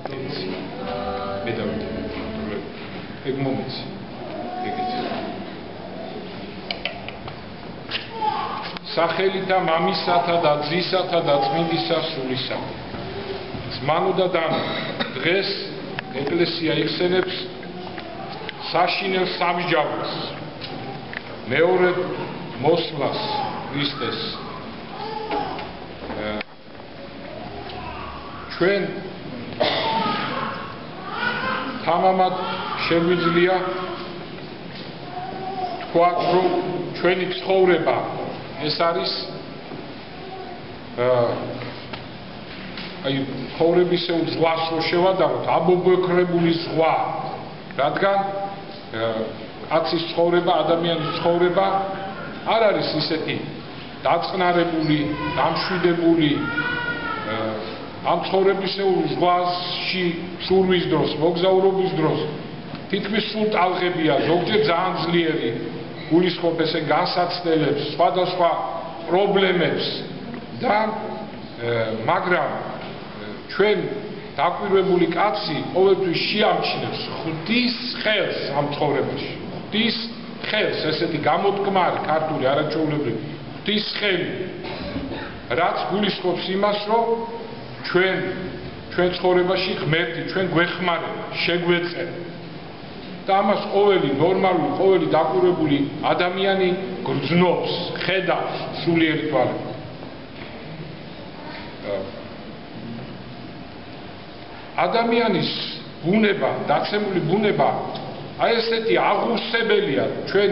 მე დავიდე. ეგ მომეც. ეგეც. სახელითა მამისათა და ძისათა და წმინდისა სულისა. ზმანოდა და დღეს ეკლესია იხსენებს საშინელ სამსჯავროს. მეორე მოსვლას ქრისტეს. ჩვენ თამამად შეგვიძლია თქვათ, რომ ჩვენი ცხოვრება ეს არის ცხოვრებისეულ ზღვას რო შევადაროთ, აბობექრებული ზღვა, რადგან კაცის ცხოვრება, ადამიანის ცხოვრება არ არის ისეთი დაწყნარებული, დამშვიდებული, ამ ცხოვრებისეულ ზღვაში შურვის დროს, მოგზაურობის დროს თითქმის სულ ტალღებია, ზოგჯერ ძალიან ძლიერი გულისხმობ ესე განსაცდელებს, სხვადასხვა პრობლემებს და მაგრამ ჩვენ დაკვირვებული კაცი ყოველთვის შეამჩნევს ღვთის ხელს ამ ცხოვრებაში. ღვთის ხელს, ესეთი გამოთქმარი ქართული არაჩვეულებრივი ღვთის ხელი, რაც გულისხმობს იმას, რომ ჩვენ ცხოვრებაში ღმერთი ჩვენ გვეხმარება, შეგვეწევა. და ამას ყოველი ნორმალური, ყოველი დაკვირვებული ადამიანი გრძნობს, ხედავს სულიერი თვალით. ადამიანის ბუნება, დაცემული ბუნება, აი ესეთი აღუხსებელია. ჩვენ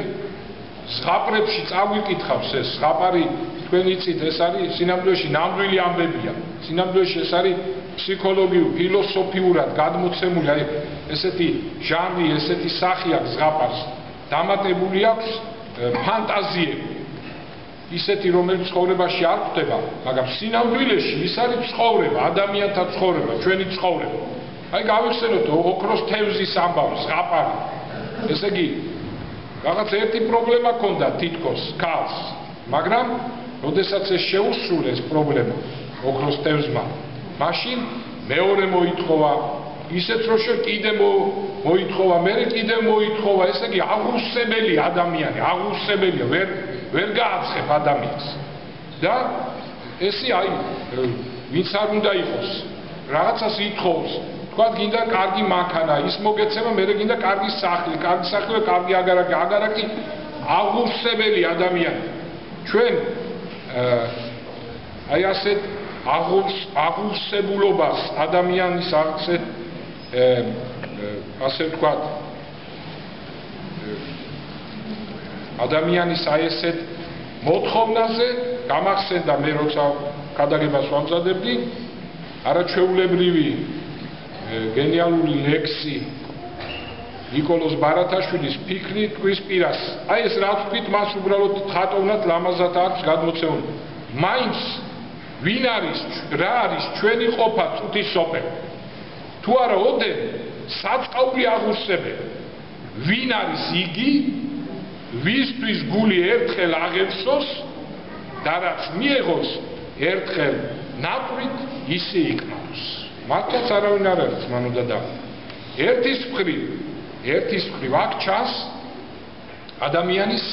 ზღაპრებში წავიკითხავს ეს ზღაპარი, თქვენ იცით, ეს არის სინამდვილეში ნამდვილი ამბებია. სინამდვილეში ეს არის ფსიქოლოგიურ, ფილოსოფიურად გადმოცემული, აი ესეთი ჟანრი, ესეთი სახე აქვს ზღაპარს. დამატებული აქვს ფანტაზიები. ისეთი, რომელიც ცხოვრებაში არ ხდება, მაგრამ სინამდვილეში ის არის ცხოვრება, ადამიანთა ცხოვრება, ჩვენი ცხოვრება. აი გავიხსენოთ ოქროს თევზის ამბავი, ზღაპარი. ესე იგი, რაღაც ერთი პრობლემა ჰქონდა თითქოს ქალს, მაგრამ როდესაც ეს შეუსრულეს პრობლემა ოქროს თევზმა, მაშინ მეორე მოითხოვა, ისეთ რომ კიდე მოითხოვა, მერე კიდე მოითხოვა, ესე იგი აღუხსებელი ადამიანი, აღუხსებელია, ვერ გააცხებ ადამიანს. და ესე აი, ვინც არ უნდა იყოს, რაღაცას ითხოვს, თქვა გინდა კარგი მანქანა, ის მოგეცემა, მერე გინდა კარგი სახლი და კარგი აგარაკი, აღუხსებელი ადამიანი. ჩვენ აი ასეთ აღუხსებულობას ადამიანის ასეთ ასე ვთქვათ ადამიანის აი ესეთ მოთხოვნაზე გამახსენდა მე როცა გადაღებას ვამზადებდი არაჩვეულებრივი გენიალური ლექსი ნიკოლოზ ბარათაშვილის ფიქრი ტყვის პირას. აი ეს რა ვთქვით, მას უბრალოდ ხატოვნად ლამაზად აქვს გადმოცემული. მაინც ვინ არის, რა არის ჩვენი ყოფა წუთის სოფელი? თუ არა ოდენ საწყაული აღუხსებელი. ვინ არის იგი, ვისთვის გული ერთხელ აღევსოს და რაც მიეღოს ერთხელ ნაკვით ისე იქნავს. მართლაც არავინ არ არის მანოდა და ერთის მხრივ აქ ჩანს ადამიანის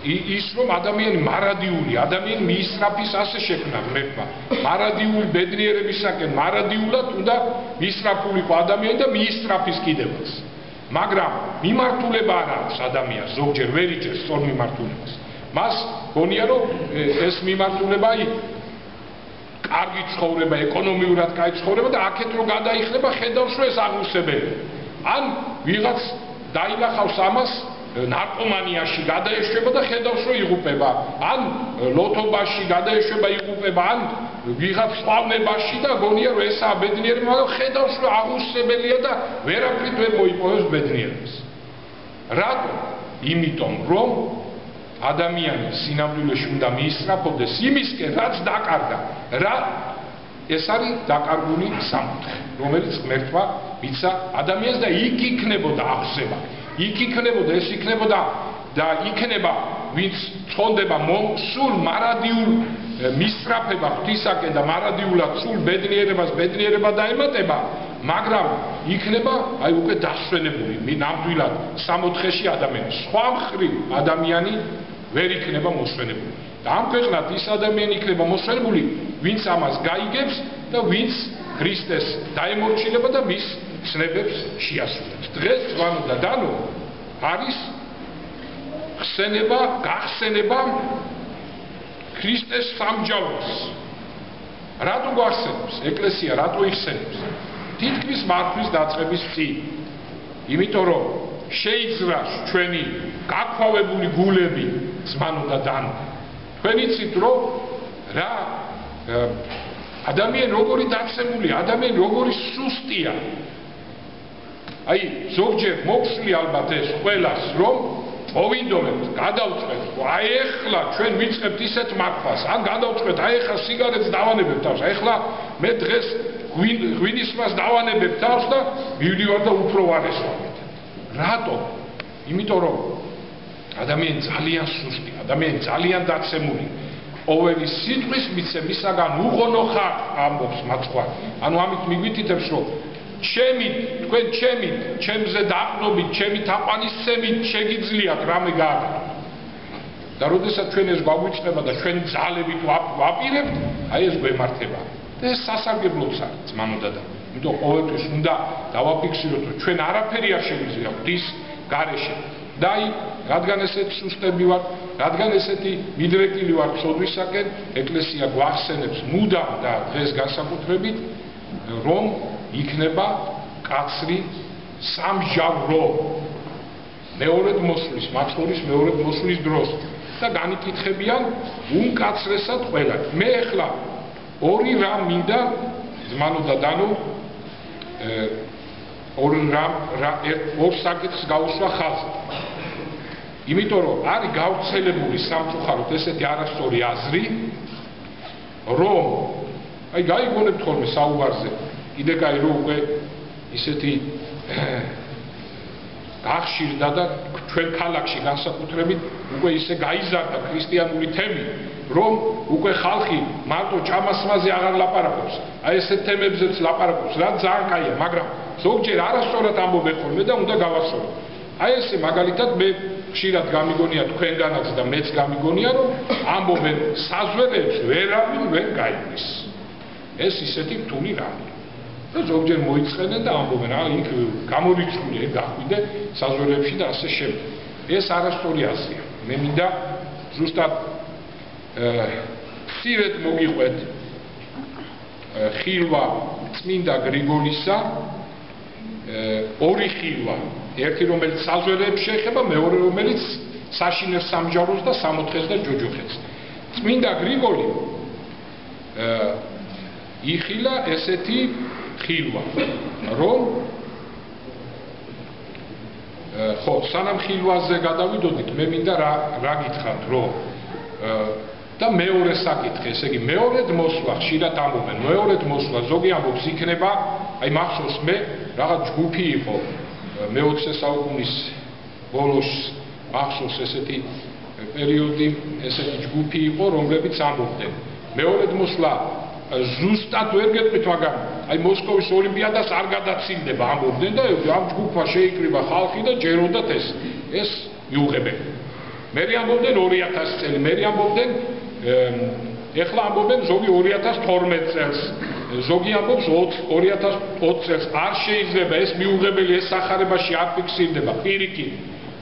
ის რომ ადამიანი მარადიული, ადამიანი მიისწრაფის ასე შექმნა ღმერთმა. მარადიული ბედნიერებისაკენ მარადიულად უნდა მისწრაფულიყო ადამიანი და მიისწრაფის კიდევაც. მაგრამ მიმართულება არ აქვს ადამიანს, ზოგჯერ ვერ იჭერს სწორ მიმართულებას. მას გონია რომ ეს მიმართულება კარგი ცხოვრება, ეკონომიურად კაი ცხოვრება და აქეთ რო გადაიხლება, ხედავს რომ ეს აღუხსებელია. ან ვიღაც დაინახავს ამას ნარკომანიაში გადაეშვება და ხედავს რომ იღუპება, ან ლოთობაში გადაეშვება, იღუპება, ან ვიღაც სპავნებაში და გონია რომ ესაა ბედნიერება, მაგრამ ხედავს რომ აღუხსებელია და ვერაფრით ვერ მოიპოვებს ბედნიერებას. რატო? იმიტომ რომ ადამიანი სინამდვილეში უნდა მიისწრაფოდეს იმისკენ, რაც დაკარგა. რა ეს არის დაკარგული სამოთხე, რომელიც ღმერთმა მიცა ადამიანს და იქ იქნებოდა აღზება. იქ იქნებოდა, ეს იქნებოდა და იქნება ვინც ცხონდება სულ მარადიულ მისწრაფება ღვთისაკენ და მარადიულად სულ ბედნიერება დაემატება, მაგრამ იქნება აი უკვე დასვენებული ნამდვილად 64-ში ადამიანი. სხვა მხრივ ადამიანი ვერ იქნება მოსვენებული. და ამ ქვეყნად ის ადამიანი იქნება მოსვენებული, ვინც ამას გაიგებს და ვინც ქრისტეს დაემორჩილება და მის ცნებებს შეასრულებს. დღეს ვანო და დანო არის გახსენება ქრისტეს სამჯავროს. რატო გვახსენებს? ეკლესია რატო იხსენებს? თითქმის მართვის დაწყების წინ. იმიტომ რომ შეიძრა ჩვენი გაქვავებული გულები ზმანო და დანო. თქვენ იცით რომ რა ადამიანი როგორი დაცემულია, ადამიანი როგორი სუსტია. აი ზოგჯერ მოხსნი ალბათ ეს ყველას რომ მოვინდომებთ, გადავწყვეტ, აი ეხლა ჩვენ ვიწყებთ ისეთ მართვას, ან გადავწყვეტ, აი ეხლა სიგარეტს დავანებებ თავს, აი ეხლა მე დღეს ღვინისმას დავანებებ თავს და მივდივარ და უფრო ვარ ესვამეთ. რატო? იმიტომ რომ ადამიანი ძალიან სუსტია, ადამიანი ძალიან დაცემული. ყოველი სიტყვის მისაგან უღონო ხარ ამბობს მაცხვარი. ანუ ამით მიგვითითებს რომ თქვენ ჩემზე დაყნობით, ჩემი თაყვანისცემით შეგიძლიათ რამე გააკეთოთ. და როდესაც ჩვენ ეს გვაგვიწყება და ჩვენ ძალებით ვაპირებთ, აი ეს გვემართება. და ეს სასარგებლოც არის ძმანო და დანო. იმიტომ ყოველთვის უნდა დავაფიქსიროთ, რომ ჩვენ არაფერი არ შეგვიძლია ღვთის გარეშე. და აი რადგან ესეთი სუსტები ვართ, რადგან ესეთი მიდრეკილი ვართ ცოდვისაკენ, ეკლესია გვახსენებს მუდამ და დღეს განსაკუთრებით, რომ იქნება კაცრი სამჟავრო მეორედ მოსვლის, მაცხოვრის მეორედ მოსვლის დროს და განიკითხებიან უმკაცრესად ყველა. მე ახლა ორი რამ მინდა ძმანო და დანო ორ საკითხს გავუსვა ხაზი. იმიტომ რომ არის გავრცელებული სამწუხაროდ ესეთი არასწორი აზრი, რომ აი გაიგონებთ ხოლმე საუბარზე კიდე კაი რომ უკვე ისეთი გახშირდა და ჩვენ ქალაქში განსაკუთრებით უკვე ისე გაიზარდა ქრისტიანული თემი, რომ უკვე ხალხი მარტო ჭამასმაზე აღარ ლაპარაკობს, აი ესეთ თემებზეც ლაპარაკობს, რაც ძალიან კაია, მაგრამ ზოგჯერ არასწორად ამბობენ ხოლმე და უნდა გავასწორო. აი ესე მაგალითად მე ხშირად გამიგონია თქვენგანაც და მეც გამიგონია, რომ ამბობენ საზვერებს ვერავინ ვერ გაიგვის. ეს ისეთი რთული რამე. და ზოგჯერ მოიწყენენ და ამბობენ, იქ გამორიცხული გახვიდე საზვერებში და ასე შემდეგ. ეს არასწორი აზრია. მე მინდა ზუსტად ხშირად მოგიყვეთ ხილვა წმინდა გრიგოლისა, ორი ხილვა, ერთი რომელიც საზვერებს შეეხება, მეორე რომელიც საშინელ სამჯავროს და სამოთხეს და ჯოჯოხეთს. წმინდა გრიგოლი იხილა ესეთი ხილვა, რომ ხო, სანამ ხილვაზე გადავიდოდით, მე მინდა რა გითხრათ, რომ და მეორე საკითხი, ესე იგი მეორედ მოსვლა, ხშირად ამბობენ, მეორედ მოსვლა, ზოგი ამბობს იქნება, აი მახსოვს მე რაღაც ჯგუფი იყო მე-20 საუკუნის ბოლოს მახსოვს ესეთი პერიოდი, ესეთი ჯგუფი იყო, რომლებიც ამბობდნენ, მეორედ მოსვლა ზუსტად ვერ გეტყვით, მაგრამ აი მოსკოვის ოლიმპიადას არ გადაცილდება ამბობდნენ და ამ ჯგუფმა შეიკრიბა ხალხი და ჯეროდათ ეს მიუღებენ. მე ამბობდნენ 2000 წელი, მე ამბობდნენ ეხლა ამბობენ ზოგი 2012 წელს, ზოგი ამბობს 2020 წელს. არ შეიძლება ეს მიუღებელი, ეს სახარებაში არ ფიქსირდება. პირიქით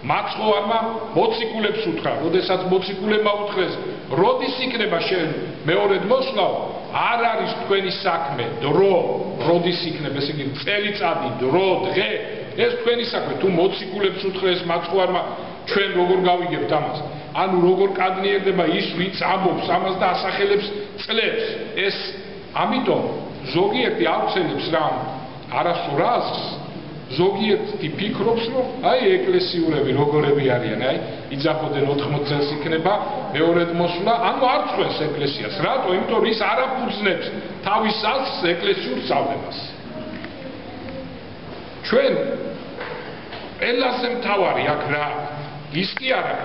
მაცხოვარმა მოციქულებს უთხრა, როდესაც მოციქულებმა უთხრეს, როდის იქნება შენ მეორედ მოსვლაო, არ არის თქვენი საქმე, დრო, როდის იქნება, ესე იგი წელიწადი, დრო, დღე, ეს თქვენი საქმე. თუ მოციქულებს უთხრეს მაცხოვარმა, ჩვენ როგორ გავიგებთ ამას? ანუ როგორ კადნიერდება ის, ვინც ამბობს ამას და ასახელებს წლებს. ეს ამიტომ ზოგიერთი აუცილებს რამ არასწორ აზრს, ზოგიერთი ფიქრობს, რომ აი ეკლესიურები როგორები არიან, აი იძახოდნენ 80 წელს იქნება მეორედ მოსვლა, ანუ არ წვენს ეკლესიას. რატო? იმიტომ რომ ის არ აფუძნებს თავის აზრს ეკლესიურ სწავლებას. ჩვენ ყველაზე მთავარი აქ რა ის კი არა,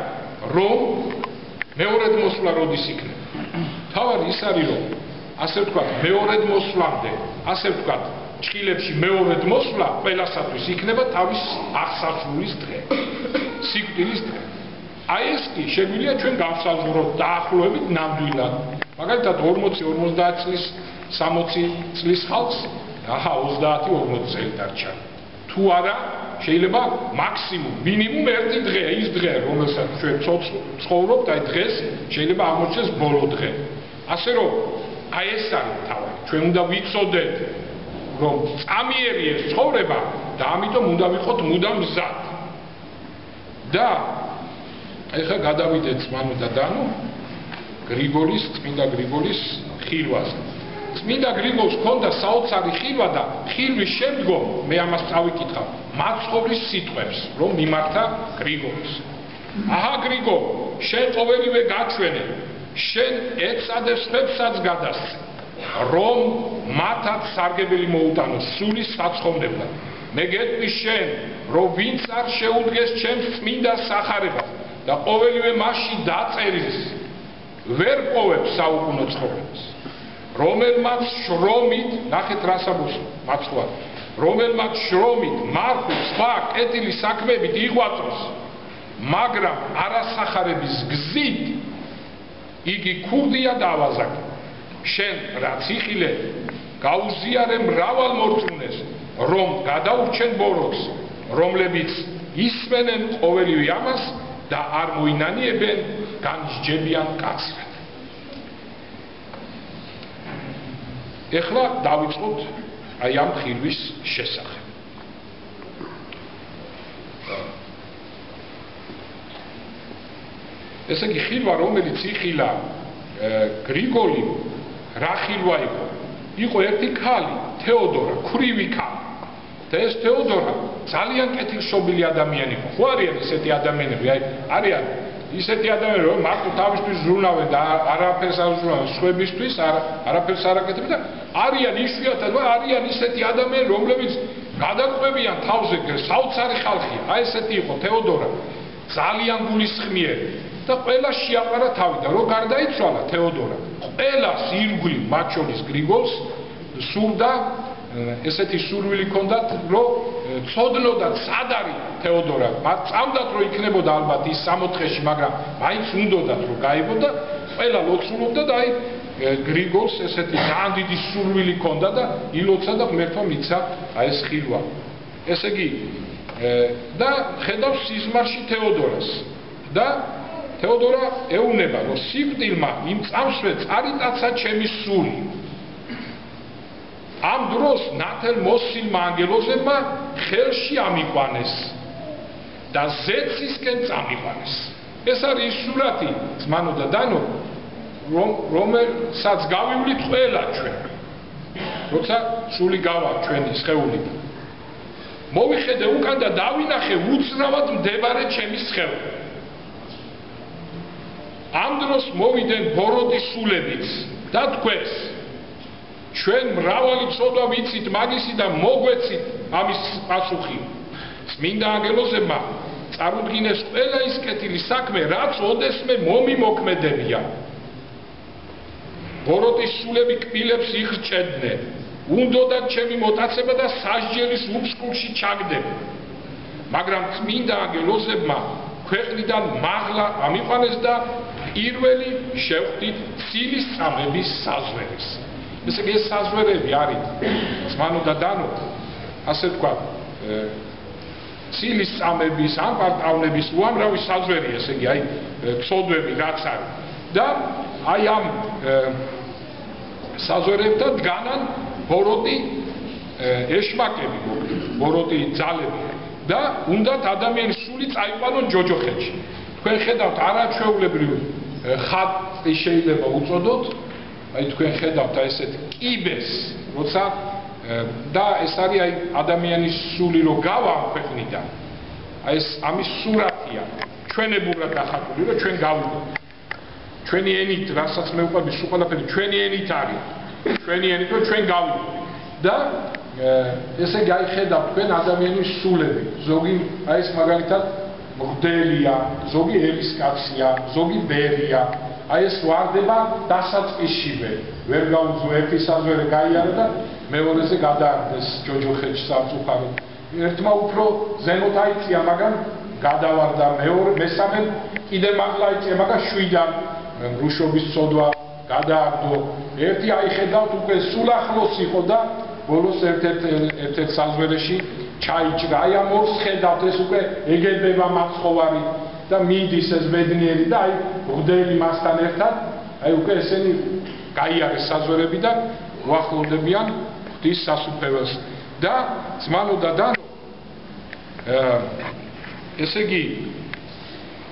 რომ მეორედ მოსვლა როდის იქნება. თავარი ის არის რომ ასე ვთქვათ, მეორედ მოსვლამდე, ასე ვთქვათ, ჭხილებში მეორედ მოსვლა ყველასათვის იქნება თავის აღსასრულის დღე. სიკვდილის დღე. აი ეს კი შეგვიძლია ჩვენ გავსაზღვროთ დაახლოებით ნამდვილად. მაგალითად 40-50 წლის 60 წლის ხალხს აჰა 30-40 წელი დარჩა. თუ არა შეიძლება მაქსიმუმ მინიმუმ ერთი დღეა ის დღე რომელსაც ჩვენ ცხოვრობთ აი დღეს შეიძლება აღმოჩნდეს ბოლო დღე. ასე რომ აი ეს არის თავი. ჩვენ უნდა ვიცოდეთ რომ წამიერი ეს ცხოვრება და ამიტომ უნდა ვიყოთ მუდამ მზად. და ეხლა გადავიდეთ მანუ და დანუ გრიგოლის, წმინდა გრიგოლის ხილვაზე. წმინდა გრიგოლს ჰქონდა საოცარი ხილვა და ხილვის შემდგომ მე ამას წავიკითხავ მაცხოვრის სიტყვებს, რომ მიმართა გრიგოლს. აჰა გრიგო, შენ ყოველივე გაჩვენე, შენ ეცადებს ხებსაც გადასცე, რომ მათაც სარგებელი მოუტანოს სული საცხოვნებლად. მე გეტყვი შენ, რომ ვინც არ შეუდგეს ჩემს წმინდა სახარებას და ყოველივე მასში დაწერილს ვერ პოვებს საუკუნო ცხოვრებას. რომელმაც შრომით, ნახეთ რასაბოს მაცხოვარ, რომელმაც შრომით მარხვით სხვა კეთილი საქმებით იღვაწოს, მაგრამ არასახარების გზით იგი ქურდია და ავაზაკი. შენ რაც იხილე, გაუზიარე მრავალ მორწმუნეს, რომ გადაურჩენ ბოროტს, რომლებიც ისმენენ ყოველივე ამას და არ მოინანიებენ განსჯებიან კაცრად. ეხლა დავიწყოთ აი ამ ხილვის შესახებ. ესე იგი ხილვა რომელიც იხილა გრიგოლი რა ხილვა იყო? იყო ერთი ქალი, თეოდორა, ქრივი ქალი. და ეს თეოდორა ძალიან კეთილშობილი ადამიანი იყო. ხო არიან ისეთი ადამიანები, აი არიან ისეთი ადამიანები, რომ მარტო თავისთვის ზრუნავენ და არაფერს არ ზრუნავენ სხვებისთვის, არაფერს არ აკეთებენ და არიან იშვიათად, არიან ისეთი ადამიანები, რომლებიც გადაყვებიან თავზე საოცარი ხალხია. აი ესეთი იყო თეოდორა, ძალიან გულისხმიერი და ყველა შეაყარა თავი და რო გარდაიცვალა თეოდორა, ყველა ირგვლივ მათ შორის გრიგოლს სურდა ესეთი სურვილი ჰქონდათ, რომ ცოდნოდათ სად არის თეოდორა. მათ წამდათ რომ იქნებოდა ალბათ ის 60-ში, მაგრამ მაინც უნდოდათ რომ გაიგებოდა, ყველა ლოცულობდა და აი გრიგოლს ესეთი ძალიან დიდი სურვილი ჰქონდა და ილოცა და ღმერთმა მიცა აი ეს ხილვა. ესე იგი და ხედავს სიზმარში თეოდორას და თეოდორა ეუბნება, რომ სიკვდილმა იმ წამსვე წარიტაცა ჩემი სული. ამ დროს ნათელ მოსილმა ანგელოზებმა ხელში ამიყვანეს და ზეცისკენ წამიყვანეს. ეს არის ის სურათი, ძმანო და დანო, რომელსაც გავივლით ყველა ჩვენ. როცა სული გავა ჩვენი სხეულიდან. მოვიხედე უკან და დავინახე უცნაურად მდებარე ჩემი სხეული. ამ დროს მოვიდნენ ბოროტის სულებიც და თქვენს ჩვენ მრავალი ცოდვა ვიცით მაგისი და მოგვეცით ამის პასუხი. წმინდა ანგელოზებმა წარუდგინეს ყველა ის კეთილი საქმე, რაც ოდესმე მომიმოქმედებია. ბოროტის სულები კბილებს იხრჩედნენ, უნდოდათ ჩემი მოტაცება და სასჯელის უფსკურში ჩაგდება. მაგრამ წმინდა ანგელოზებმა ქვეყნიდან მაღლა ამიყვანეს და პირველი შევხვდით ცილის წამების საზვერეს. ესე იგი ეს საზვერები არის ძმანო და დანო, ასე ვთქვათ, ცილის წამების, ამ პარტავნების უამრავი საზვერი, ესე იგი აი ცოდვები რაც არის. და აი ამ საზვერებთან დგანან ბოროტი ეშმაკები, ბოროტი ძალები და უნდათ ადამიანის სული წაიყვანონ ჯოჯოხეთში. თქვენ ხედავთ არაჩვეულებრივ ხატი შეიძლება უწოდოთ, აი თქვენ ხედავთ აი ესეთ კიბეს, როცა და ეს არის აი ადამიანის სული რო გავა ამ ქვეყნიდან. აი ეს ამის სურათია, ჩვენებურად დახატული, რომ ჩვენ გავიდოთ. ჩვენი ენით, რასაც მე ვყვები, სულ ყველაფერი ჩვენი ენით არის. ჩვენი ენით რომ ჩვენ გავიდოთ. და ესე იგი აი ხედავთ თქვენ ადამიანის სულები. ზოგი აი ეს მაგალითად მღვდელია, ზოგი ელისკაცია, ზოგი ბერია. აი ეს ვარდება დასაწყისშივე. ვერ გაუძლო ერთი საზვერე გაიარა და მეორეზე გადაარდეს ჯოჯოხეთში სამწუხაროდ. ერთმა უფრო ზემოთ აიწია, მაგრამ გადავარდა, მესამე კიდე მაღლა აიწია, მაგრამ შვიდან რუშობის ცოდვა გადააგდო. ერთი აიხედავთ უკვე სულ ახლოს იყო და ბოლოს ერთ-ერთ საზვერეში ჩაიჭრა. აი ამ ორს ხედავთ, ეს უკვე ეგებება მაცხოვარი და მიდის ეს ბედნიერი და აი მღვდელი მასთან ერთად, აი უკვე ესენი გაიარეს საზვერები და უახლოვდებიან ღვთის სასუფეველს. და ზმანო და დანო ესე იგი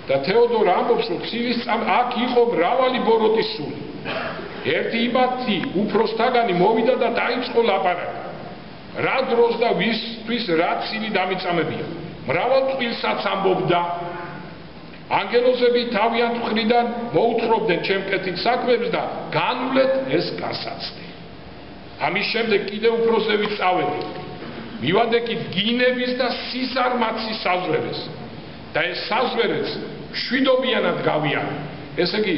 და თეოდორ ამბობს, რომ ცივის აქ იყო მრავალი ბოროტის სული. ერთი იმათი უფროსთაგანი მოვიდა და დაიწყო ლაპარაკი. რა დროს და ვისთვის რა ცილი დამიწამებია. მრავალ წყვილსაც ამბობდა. ანგელოზები თავიანთ მხრიდან მოუთხრობდნენ ჩემკეთილ საქმებს და განვლეთ ეს გასაცდე. ამის შემდეგ კიდე უფრო ზევით წავედით. მივადექით გინების და სიზარმაცის საზვერეს. და ეს საზვერეც შვიდობიანად გავიარა. ესე იგი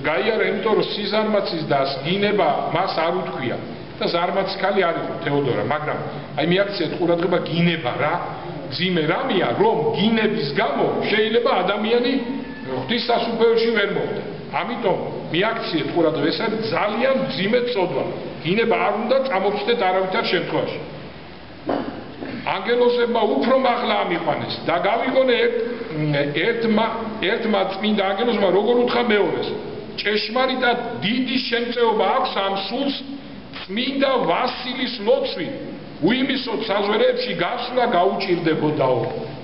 გაიარა, იმიტომ რომ სიზარმაცის და გინება მას არ უთქვია. და ზარმაცის ქალი არ იყო თეოდორა, მაგრამ აი მიაქციეთ ყურადღება გინება რა, ძიმე რამეა, რომ გინების გამო შეიძლება ადამიანი ღვთის სასუფეველში ვერ მოვიდა. ამიტომ მიაქციეთ ყურადღება, ეს არის ძალიან ძიმე წოდვა. გინება არ უნდა წამოხსნეთ არავითარ შემთხვევაში. ანგელოზებმა უფრო მაღლა ამიყვანეს და გავიგონე ერთმა წმინდა ანგელოზმა როგორ უთხრა მეორეს. ჭეშმარიტად დიდი შემწეობა აქვს ამ სულს წმინდა ვასილის ლოცვით უიმისოთ საზვერეებში გასვლა გაუჭირდებოდაო.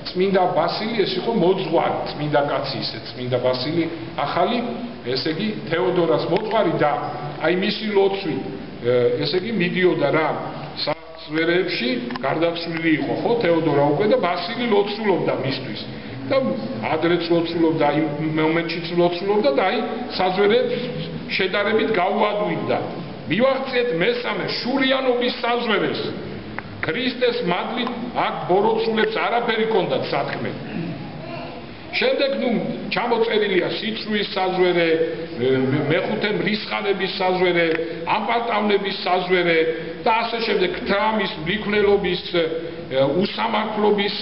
წმინდა ვასილი ეს იყო მოძღვარი, წმინდა კაცი ისე წმინდა ვასილი ახალი, ესე იგი თეოდორას მოძღვარი და აი მისი ლოცვით ესე იგი მიდიოდა რა საზვერეებში გარდაცვლილი იყო ხო თეოდორა უკვე და ვასილი ლოცულობდა მისთვის. და ადრეც ლოცულობდა, იმ მომენტშიც ლოცულობდა და აი საზვერებს შედარებით გაუადვინდა. მივახციეთ მესამე შურიანობის საზვერეს. ქრისტეს მადლით აქ ბოროტსულებს არაფერი ჰქონდათ საქმე. შემდეგ ჩამოწერილია სიცრუის საზვერე, მეხუთე მრისხანების საზვერე, ამპარტავნების საზვერე და ასე შემდეგ ქრამის, მიქნელობის, უსამართლობის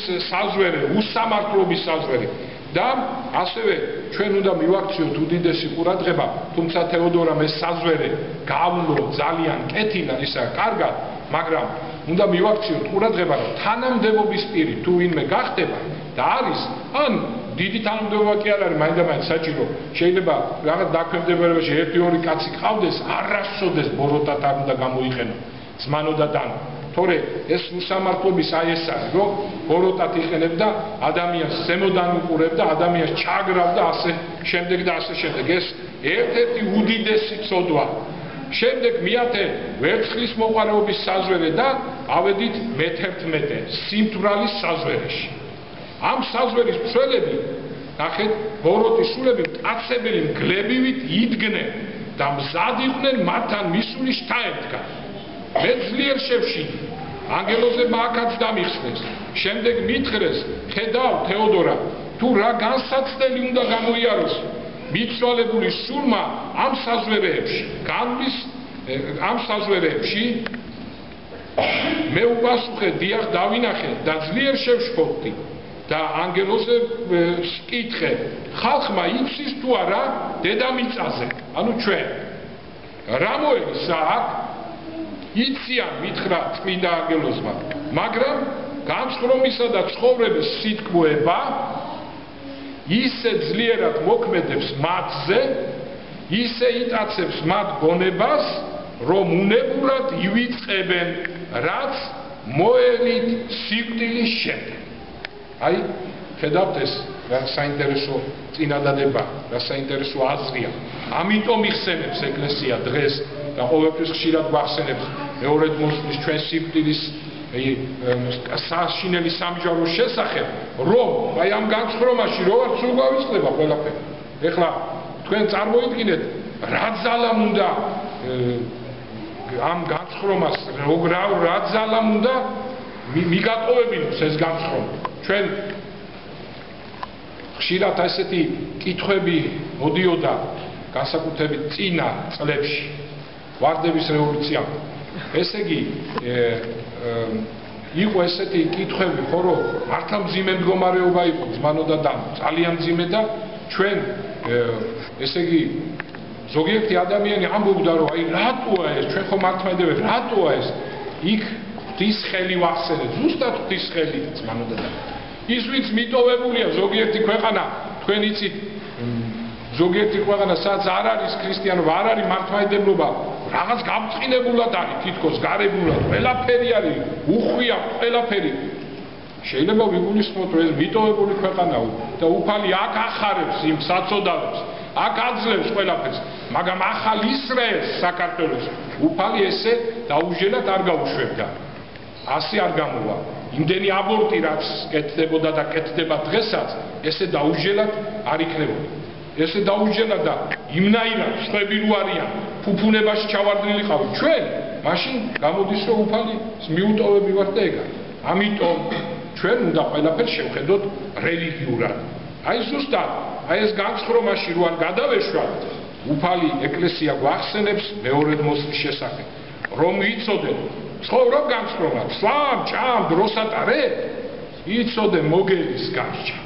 საზვერე. და ასევე ჩვენ უნდა მივაქციოთ უდიდესი ყურადღება, თუმცა თეოდორამ ეს საზვერე გავლო ძალიან კეთილა, ისა კარგად, მაგრამ უნდა მივაქციოთ ყურადღება, რომ თანამდებობის პირი თუ ვინმე გახდება და არის, ან დიდი თანამდებობა კი არ არის, მაინდა-მაინც საჭირო. შეიძლება რაღაც დაქვემდებარებაში 1-2 კაცი ყავდეს, არასოდეს ბოროტად არ უნდა გამოიყენო. ზმანო და დანო. თორე ეს უსამართლობის აი ეს არის, რომ ბოროტად იყენებდა ადამიანს, ზემოდან უყურებდა ადამიანს, ჩაგრავდა ასე შემდეგ და ასე შემდეგ. ეს ერთ-ერთი უდიდესი ცოდვა. შემდეგ მიათე ვერცხლის მოყვარეობის საზვერე და ავედით მე-11 სიმთვრალის საზვერეში. ამ საზვერის მცველები, ნახეთ, ბოროტის სულები მტაცებელი მგლებივით იდგნენ და მზად იყვნენ მათთან მისული შთაედგა. მე ძლიერ შევშინდი. ანგელოზებმა აქაც დამიხსნეს. შემდეგ მითხრეს, ხედავ თეოდორა, თუ რა განსაცდელი უნდა გამოიაროს მიცვალებული სულმა ამ საზვერეებში მე უპასუხე, დიახ, დავინახე და ძლიერ შევშფოთდი და ანგელოზებს კითხე, ხალხმა იცის თუ არა დედამიწაზე, ანუ ჩვენ რა მოეცა აქ? იციან, მითხრა წმინდა ანგელოზმა, მაგრამ განცხრომისა და ცხოვრების სიტყვება ისე ძლიერად მოქმედებს მათზე, ისე იტაცებს მათ გონებას, რომ უნებურად ივიწყებენ, რაც მოელით სიკვდილის შემდეგ. აი, ხედავთ ეს რა საინტერესო წინადადება, რა საინტერესო აზრია. ამიტომ იხსენებს ეკლესია დღეს და ყოველთვის ხშირად გვახსენებს მეორედ მოსვლის ჩვენ სიკვდილის საშინელი სამჟაროს შესახებ, რომ აი ამ განცხრომაში რო არ სულ გავიწყდება ყველაფერი. ეხლა თქვენ წარმოიდგინეთ, რა ძალამ უნდა ამ განცხრომას, რა ძალამ უნდა მიგატოვებინოს ეს განცხრომა. ჩვენ ხშირად ესეთი კითხვები მოდიოდა განსაკუთრებით წინა წლებში ვარდების რევოლუციამ. ესე იგი იყო ესეთი კითხვები, ხო რომ მართლა მძიმე მდგომარეობა იყო ზმანოდა და ძალიან მძიმე და ჩვენ ესე იგი ზოგიერთი ადამიანი ამბობდა რომ აი რატოა ეს ჩვენ ხომ მართლმადიდებლები რატოა ეს იქ ღვთის ხელი ვახსენეთ ზუსტად ღვთის ხელი ზმანოდა და ის ვინც მიტოვებულია ზოგიერთი ქვეყანა თქვენ იცით ზოგიერთი ქვეყანა სადაც არ არის ქრისტიანობა არ არის მართლმადიდებლობა რაღაც გამწყინებულად არის თითქოს გარებულად ყველაფერი არის უხვია ყველაფერი შეიძლება ვიგულისხმოთ რომ ეს მიტოვებული ქვეყანაა და უფალი აქ ახარებს იმ საწოდავებს აქ აძლევს ყველაფერს მაგრამ ახალ ისრაელს საქართველოს უფალი ესე დაუჟელად არ გაუშვებდა ასე არ გამოვა იმდენი აბორტი რაც კეთდებოდა და კეთდება დღესაც ესე დაუჟელად არ იქნებოდა ესე დაუჟელად და იმნაირად სხვები რო არიან ფუფუნებაში ჩავარდნილი ყავით ჩვენ მაშინ გამოდის რომ უფალი მიუტოვები ვართ და ეგ არის ამიტომ ჩვენ უნდა ყველაფერს შევხედოთ რელიგიურად აი ზუსტად აი ეს განსხრომაში რო არ გადავეშვათ უფალი ეკლესია გვახსენებს მეორედ მოსვლის შესახებ რომ იცოდე ცხოვრობ განსხრომად სლამ ჭამ დროს ატარებ იცოდე მოგელის გარჩა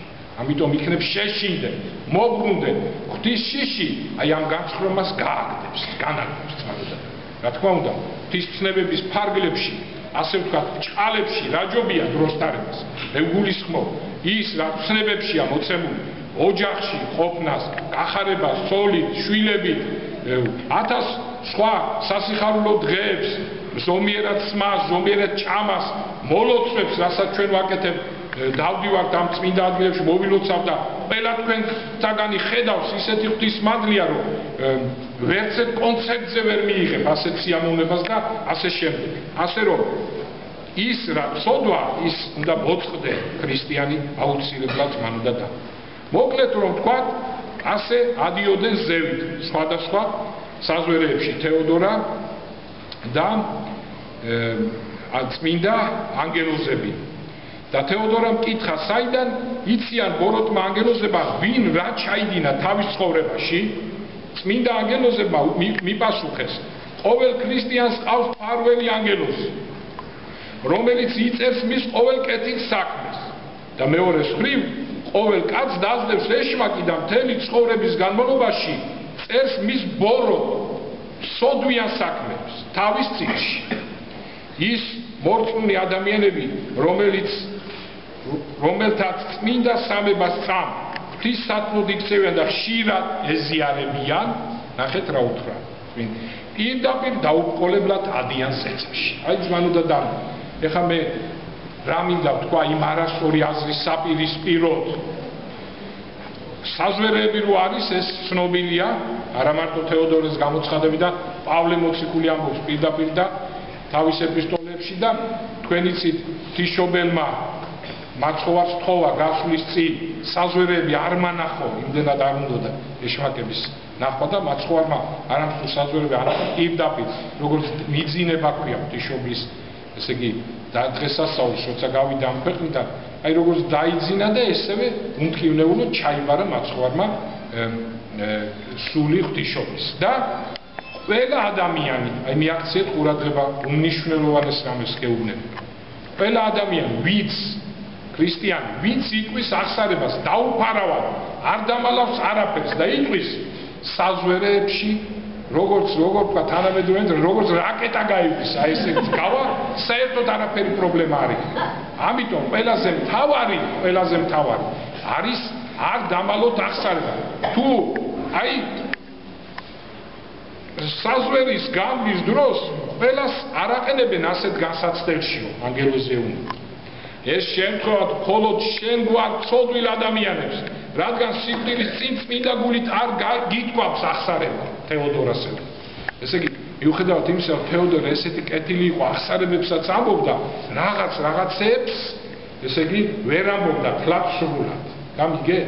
ამიტომ იქნებ შეშინდე მოგრუნდე ღვთის შიში აი ამ განსხრომას გააგდებს განაგდებს თვალსა რა თქმა უნდა ღვთის ცნებების ფარგლებში ასე ვთქვათ ჭყალებში რაჯობია დროს თარებას მე ვგულისხმობ ის რა ცნებებშია მოცემული ოჯახში ყოფნას გახარებას ცოლით შვილებით 1000 სხვა სასიხარულო დღეებს ზომიერად სმას ზომიერად ჭამას მოლოცვებს რასაც ჩვენ ვაკეთებ დავდივართ ამ წმინდა ადგილებში მოვილოცავ და ყველა თქვენთაგანი ხედავს ისეთი ღვთისმადლია რომ ვერც ერთ კონცერტზე ვერ მიიღებ ასეთ სიამოვნებას და ასე შემდეგ ასე რომ ის რა ცოდვა ის უნდა მოწყდე ქრისტიანი აუცილებლად მან უნდა და მოკლედ რომ ვთქვათ ასე ადიოდნენ ზევით სხვადასხვა საზვერეებში თეოდორა და წმინდა ანგელოზები და თეოდორამ კითხა საიდან იციან ბოროტმა ანგელოზებმა ვინ რა ჩაიდინა თავის ცხოვრებაში წმინდა ანგელოზებმა მიპასუხეს ყოველ ქრისტიანს ყავს მფარველი ანგელოზი რომელიც იწერს მის ყოველ კეთილ საქმეს და მეორეს მხრივ ყოველ კაცს დაძლევს ეშმაკი და მთელი ცხოვრების განმავლობაში წერს მის ბორო სოდვიან საქმებს თავის წიგნში ის მორწმუნე ადამიანები რომელთაც წმინდა სამებას წამ ღვთის სათნოდ იქცევიან და ხშირად ეზიარებიან ნახეთ რა უთხრა პირდაპირ დაუბრკოლებლად ადიან ზეცაში აი ზმანოდა და ეხლა მე რა მინდა ვთქვა იმ არასწორი აზრის საპირისპიროდ საზვერეები რო არის ეს ცნობილია არა მარტო თეოდორეს გამოცხადები და პავლე მოციქული ამბობს პირდაპირ და თავის ეპისტოლეებში და თქვენ იცით ღვთისმშობელმა მაცხოვარს თხოვა გასვლის წინ საზვერეები არ მანახო იმდენად არ უნდოდა ეშმაკების ნახვა და მაცხოვარმა არამხოლოდ საზვერეები არამედ პირდაპირ როგორც მიძინება ქვია ღვთისმშობლის ესე იგი და დღესასწაულს როცა გავიდა ამ ქვეყნიდან აი როგორც დაიძინა და ესევე უმთხოვნეულოდ ჩაიბარა მაცხოვარმა სული ღვთისმშობლის და ყველა ადამიანი აი მიაქციეთ ყურადღება უმნიშვნელოვანეს რამეს გეუბნები ყველა ადამიანი ვინც ქრისტიანი ვინც იტყვის აღსარებას დაუფარავად არ დამალავს არაფერს და იტყვის საზვერეებში როგორც თქვა თანამედროვე როგორც რაკეტა გაივლის აი ესე გავა საერთოდ არაფერი პრობლემა არ იქნება ამიტომ ყველაზე მთავარი არის არ დამალოთ აღსარება თუ აი საზვერის გამბის დროს ყველას არაყენებენ ასეთ განსაცდელშიო ანგელოზეუნი ეს შემთხვევა მხოლოდ შენ გვარცოდვილ ადამიანებს რადგან სიკვდილის წინ წმინდა გულით არ გიტყვავს აღსარება თეოდორასე ესე იგი მიუხედავად იმისა რომ თეოდორე ესეთი კეთილი იყო აღსარებებსაც ამბობდა რაღაცებს ესე იგი ვერ ამბობდა ფლაცრულად გამიგე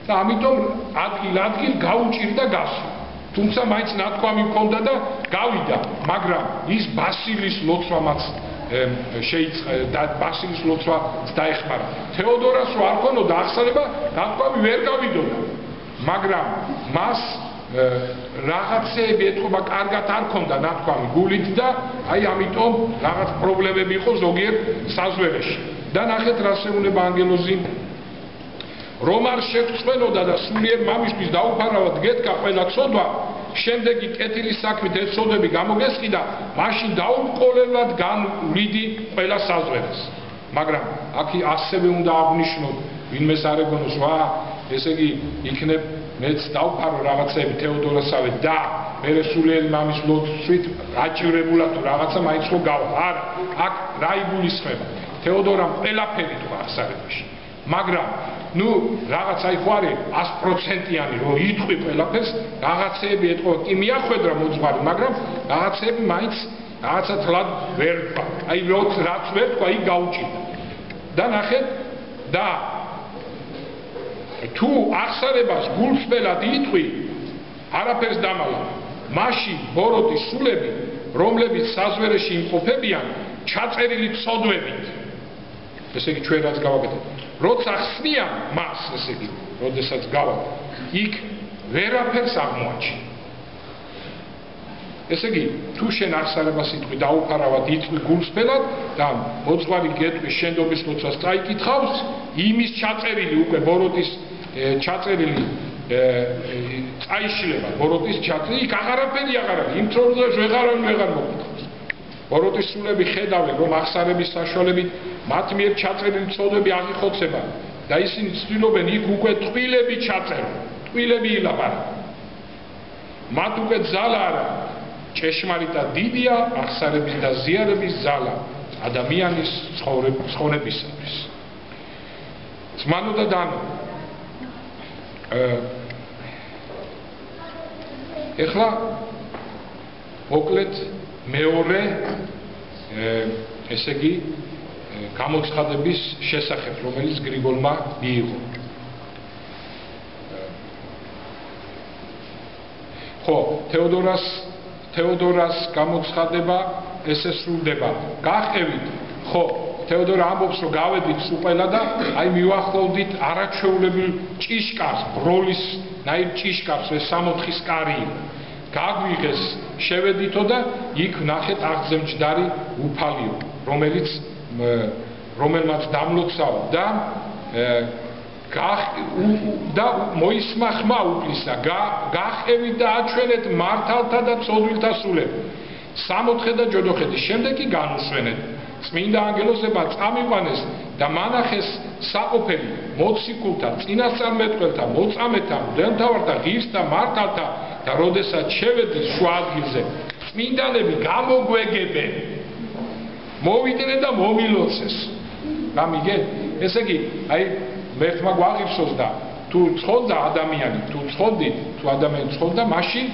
და ამიტომ ადგილ გაუჭირდა გასვლა თუმცა მაინც ნათქვამი ჰქონდა და გავიდა მაგრამ ის ბასილის ლოცვამაც შეიწყდა ბასილის ლოცვა დაეხმარა. თეოდორას რო არ ქონოდა აღსანება, დათქვამი ვერ გავიდოდა. მაგრამ მას რაღაცეები ეთქობა კარგად არ ქონდა ნათქვამი გულით და აი ამიტომ რაღაც პრობლემები იყო ზოგიერთ საზვერეში. და ნახეთ რას ეუბნება ანგელოზი. რომ არ შეგწმენოდა და სულიერ მამისთვის დაუფარავად გეთქა ყველა ცოდვა, შემდეგი კეთილი საქმით ეს ცოდვები გამოგესყიდა, მაშინ დაუმყოლებლად განვლიდი ყველა საზვერეს. მაგრამ აქ ასევე უნდა აღნიშნოთ, ვინმეს არ ეგონოს, ესე იგი იქნებ მეც დავფარო რაღაცები თეოდორასავე და მერე სულიერი მამის ლოცვით აჭირებულა თუ რაღაცა მაინც ხო გავა. არა, აქ რა იგულისხმება? თეოდორამ ყველაფერი თქვა აღსარებაში. მაგრამ ნუ რაღაც აი ხო არის 100%-იანი რომ იტყვი ყველაფერს, რაღაცეები ეთქვა, კი მიახვედრა მოძღვარი, მაგრამ რაღაცეები მაინც რაღაცა თლად ვერ თქვა. აი რაც ვერ თქვა, იქ გაუჭირდა. და ნახეთ და თუ აღსარებას გულწრფელად იტყვი, არაფერს დამალავ. მაშინ ბოროტის სულები, რომლებიც საზვერეში იმყოფებიან, ჩაწერილი ცოდვებით. ესე იგი ჩვენ რაც გავაკეთეთ. როცა ხსნიან მას, ესე იგი, როდესაც გავა, იქ ვერაფერს აღმოაჩინა. ესე იგი, თუ შენ აღსარებას იტყვი დაუფარავად იტყვი გულწრფელად და მოძღვარი გეტყვის შენდობის ლოცვას წაიკითხავს, იმის ჩაწერილი უკვე ბოროტის ჩაწერილი წაიშლება ბოროტის ჩაწერილი, იქ აღარაფერი აღარ არის, იმ დროზე ვეღარავინ ვეღარ მოგკითხავს. ბოროტის სულები ხედავენ, რომ აღსარების საშუალებით მათ მიერ ჩაწერილი ცოდვები აღიხოცება და ისინი ცდილობენ იქ უკვე ტყილები ჩაწერონ, ტყილები ილაპარაკონ. მათ უკვე ძალა არა, ჭეშმარიტად დიდია აღსარების და ზიარების ძალა ადამიანის ცხოვრებისათვის. ძმანო და დანო, ეხლა მოკლედ მეორე ესე იგი გამოცხადების შესახებ, რომელიც გრიგოლმა მიიღო. ხო, თეოდორას გამოცხადება ესე სრულდება. გაყევით, ხო, თეოდორა ამბობს, რომ გავედით სუპელა და აი მივახლოვდით არაჩვეულებრივ ჭიშკარს, ბროლის ნაირ ჭიშკარს, ეს 64-ის კარი. გაგვიღეს, შევედითო და იქ ნახეთ აღზემჯდარი უფალიო, რომელმაც დამლოცავ და მოისმა ხმა უფლისა, გაყევით და აჩვენეთ მართალთა და ცოდვილთა სულები. 64 და ჯოდოხეთის შემდეგ კი განუსვენეთ. წმინდა ანგელოზებმა წამიყვანეს და მანახეს საყოფელი მოციქულთა, წინასწარმეტყველთა, მოწამეთა, მღვდელმთავართა, ღირსთა, მართალთა და როდესაც შევედნენ შუა ადგილზე, წმინდანები გამოგვეგებენ. მოვიდნენ და მომილოცეს. გამიგეთ? ესე იგი, აი მერთმა გვაღირსოს და თუ ცხონდა ადამიანი, თუ ადამიანი ცხონდა, მაშინ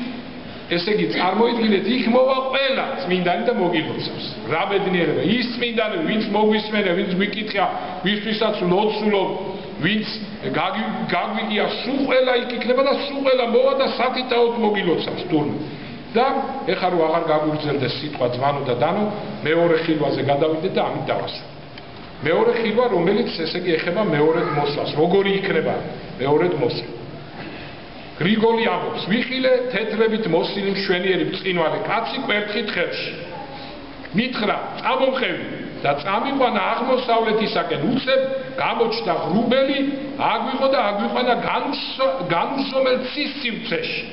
ესე იგი წარმოიდგინეთ, იქ მოვა ყველა წმინდანი და მოგილოცავს. რა ბედნიერება, ის წმინდანები, ვინც მოგვისმენა, ვინც გვიკითხა, ვისთვისაც ლოცულობ, ვინც გაგვიგია, სულ ყველა იქ იქნება და სულ ყველა მოვა და სათითაოდ მოგილოცავს თურმე. და ეხლა რო აღარ გაგვიგრძელდეს სიტყვა ძმანო და დანო, მეორე ხილვაზე გადავიდეთ და ამით დავასრულოთ. მეორე ხილვა, რომელიც ესე იგი ეხება მეორედ მოსვლას. როგორი იქნება მეორედ მოსვლა? გრიგოლი ამბობს, ვიხილე თეთრებით მოსილი მშვენიერი ბრწყინვალე კაცი კვერთხით ხელში. მითხრა, წამომყევი და წამიყვანა აღმოსავლეთისაკენ უცებ, გამოჩნდა ღრუბელი, აგვიღო და აგვიყვანა განუსომელ ცის სივრცეში.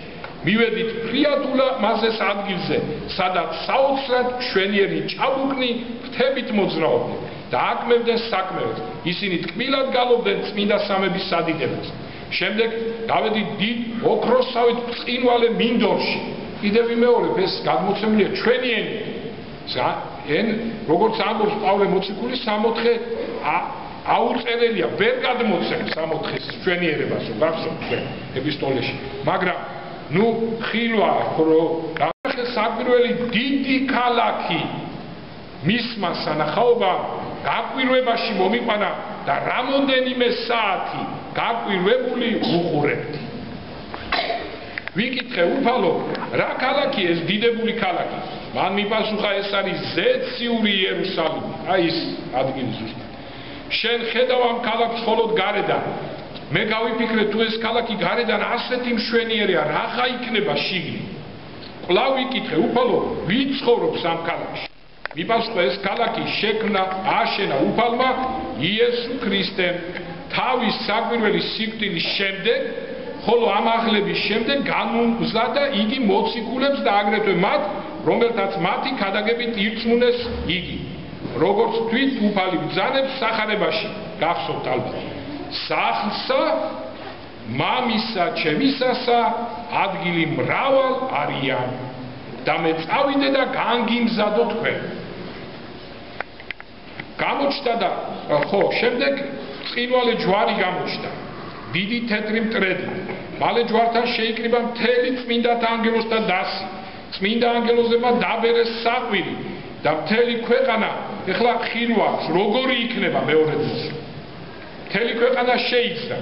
მივედით ფრიადულა მასეს ადგილზე, სადაც საოცრად მშვენიერი ჭაბუკნი ფრთებით მოძრაობდნენ და აკმევდნენ საქმეებს. ისინი თკბილად გალობდნენ წმინდა სამების სადიდებას. შემდეგ გავედით დიდ ოქროსავით ბრწყინვალე მინდორში. კიდევ ვიმეორებ, ეს გადმოცემულია ჩვენი ენით. როგორც ამბობს პავლე მოციქული, 64 აუწერელია, ვერ გადმოცემ 64-ის ჩვენიერებას, გახსოვთ ჩვენ ეპისტოლეში. მაგრამ ნუ ხილვა, რომ საკვირველი დიდი ქალაქი მისმა სანახაობამ გაკვირვებაში მომიყვანა და რამოდენიმე საათი გაკვირვებული უყურებდი. ვიკითხე უფალო, რა ქალაქი ეს დიდებული ქალაქი? მან მიპასუხა ეს არის ზეციური იერუსალიმი აი ის ადგილი ზუსტად შენ ხედავ ამ ქალაქს მხოლოდ გარედან მე გავიფიქრე თუ ეს ქალაქი გარედან ასეთი მშვენიერია რაღა იქნება შიგნით კვლავ ვიკითხე უფალო ვინ ცხოვრობს ამ ქალაქში მიპასუხა ეს ქალაქი აშენა უფალმა იესო ქრისტემ თავის საკვირველი სიკვდილის შემდეგ ხოლო ამ აღლების შემდეგ განუგზავნა იგი მოციქულებს და აგრეთვე მათ რომელთაც მათი ქადაგებით ირწმუნეს იგი როგორც თვით უფალი ბრძანებს სახარებაში გახსოვთ ალბათ სახლსა მამისა ჩემისასა ადგილი მრავალ არიან და მე წავიდე და განგიმზადო თქვენ გამოჩნდა და ხო შემდეგ წინვალე ჯვარი გამოჩნდა დიდი თეთრი მტრედი მალე ჯვართან შეიკრიბა მთელი წმინდათა ანგელოზთა დასი წმინდა ანგელოზებმა დაბერეს საყვირი და მთელი ქვეყანა ეხლა ხილვავს როგორი იქნება მეორე დღეს მთელი ქვეყანა შეიძრა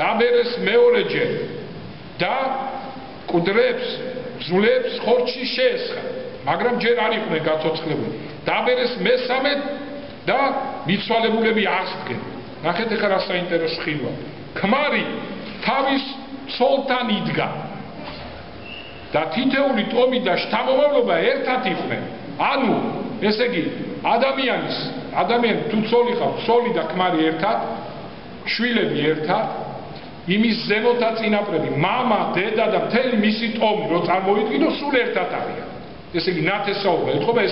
დაბერეს მეორეჯერ და კუდრებს ძვლებს ხორცში შეესხა მაგრამ ჯერ არ იყვნენ გაცოცხლებული დაბერეს მესამედ და მიცვალებულები აღსდგნენ ნახეთ ეხლა რა საინტერესო ხილვა ქმარი თავის ცოლთან იდგა და თითეული ტომი და შთამომავლობა ერთად იყვნენ ანუ ესე იგი ადამიანი თუ ცოლი ყავს ცოლი და ქმარი ერთად შვილები ერთად იმის ზემოთა წინაპრები მამა დედა და მთელი მისი ტომი რო წარმოვიდგინო სულ ერთად არიან ესე იგი ნათესაობა ეთქობა